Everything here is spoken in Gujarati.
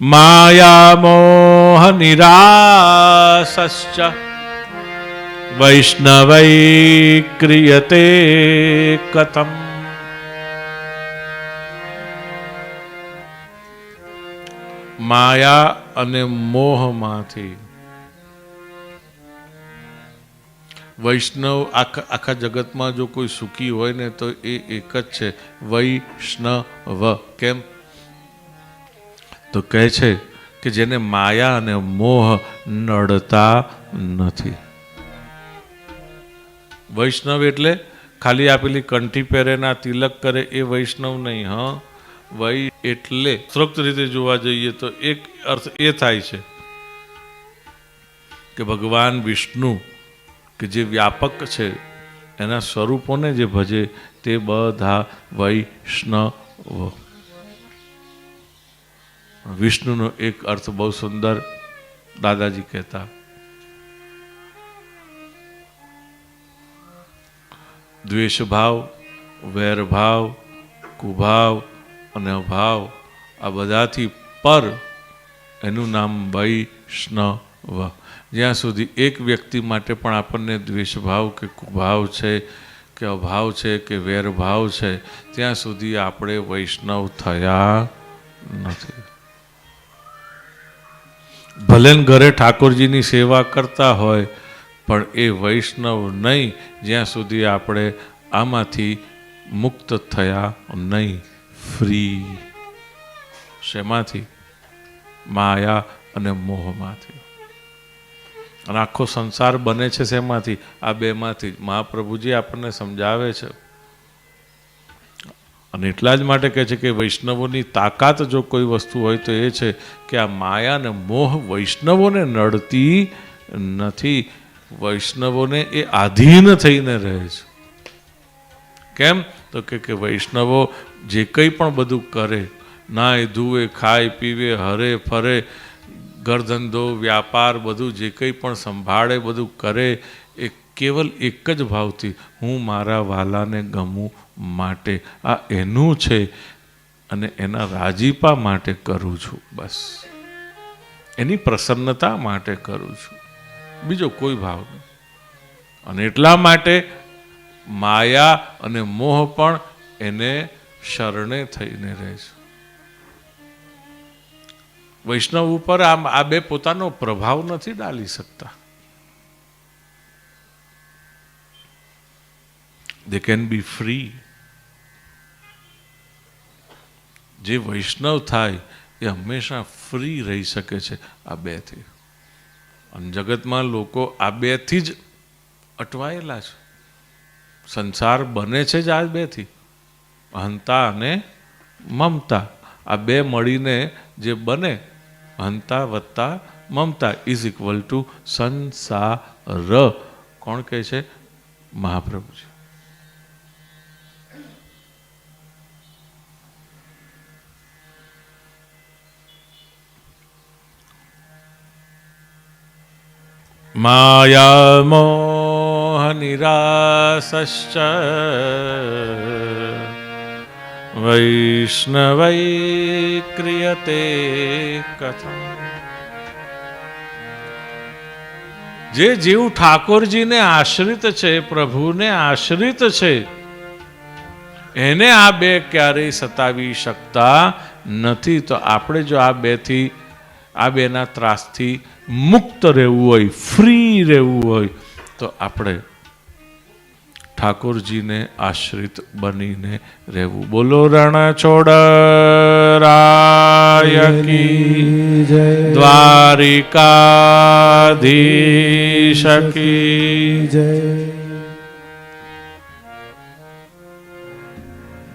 માયા મોહ નિરાસશ્ચ વૈષ્ણવૈ ક્રિયતે કથમ. માયા અને મોહમાંથી વૈષ્ણવ આખા જગતમાં જો કોઈ સુખી હોય ને તો એ એક જ છે, વૈષ્ણવ. કેમ? તો કહે છે કે જેને માયા અને મોહ નડતા નથી. વૈષ્ણવ એટલે ખાલી આપેલી કંઠી પહેરે ના તિલક કરે એ વૈષ્ણવ નહીં. હા, વૈ એટલે સ્ત્રોક્ત રીતે જોવા જઈએ તો એક અર્થ એ થાય છે કે ભગવાન વિષ્ણુ કે જે વ્યાપક છે એના સ્વરૂપોને જે ભજે તે બધા વૈષ્ણવ. વિષ્ણુનો એક અર્થ બહુ સુંદર દાદાજી કહેતા, દ્વેષ ભાવ, વેર ભાવ, કુભાવ અને અભાવ આ બધાથી પર એનું નામ વૈષ્ણવ. જ્યાં સુધી એક વ્યક્તિ માટે પણ આપણને દ્વેષભાવ કે કુભાવ છે કે અભાવ છે કે વેરભાવ છે ત્યાં સુધી આપણે વૈષ્ણવ થયા નથી. ભલે ઘરે ઠાકોરજીની સેવા કરતા હોય પણ એ વૈષ્ણવ નહીં જ્યાં સુધી આપણે આમાંથી મુક્ત થયા નહીં. ફ્રી શેમાંથી? માયા અને મોહમાંથી. અને આખો સંસાર બને છે શેમાંથી? આ બેમાંથી. મહાપ્રભુજી આપણને સમજાવે છે અને એટલા જ માટે કહે છે કે વૈષ્ણવોની તાકાત જો કોઈ વસ્તુ હોય તો એ છે કે આ માયા અને મોહ વૈષ્ણવોને નડતી નથી. વૈષ્ણવોને એ આધીન થઈને રહે છે. કેમ? તો કે વૈષ્ણવો જે કંઈ પણ બધું કરે, નાય ધુએ, ખાય પીવે, હરે ફરે, ઘર ધંધો વ્યાપાર બધું જે કંઈ પણ સંભાળે બધું કરે એ કેવલ એક જ ભાવથી, હું મારા વાલાને ગમું માટે. આ એનું છે અને એના રાજીપા માટે કરું છું. બસ એની પ્રસન્નતા માટે કરું છું, બીજો કોઈ ભાવ નહીં. અને એટલા માટે માયા અને મોહ પણ એને શરણે થઈને રહે છે. વૈષ્ણવ ઉપર આ બે પોતાનો પ્રભાવ નથી ડાલી શકતા. they can be free. જે વૈષ્ણવ થાય એ હંમેશા ફ્રી રહી શકે છે આ બેથી. અને જગતમાં લોકો આ બેથી જ અટવાયેલા છે. સંસાર બને છે જ આ બેથી, અહંતા અને મમતા. આ બે મળીને જે બને, અહંતા વત્તા મમતા ઇઝ ઇક્વલ ટુ સંસાર. કોણ કહે છે? મહાપ્રભુજી. માયા મોહ નિરાસશ્ચ વૈષ્ણવૈ ક્રિયતે કથમ. જે જીવ ઠાકોરજીને આશ્રિત છે, પ્રભુને આશ્રિત છે, એને આ બે ક્યારેય સતાવી શકતા નથી. તો આપણે જો આ બેથી, આ બેના ત્રાસથી મુક્ત રહેવું હોય, ફ્રી રહેવું હોય તો આપણે ઠાકોરજીને આશ્રિત બનીને રહેવું. બોલો રણછોડરાય કી જય, દ્વારિકાધીશ કી જય.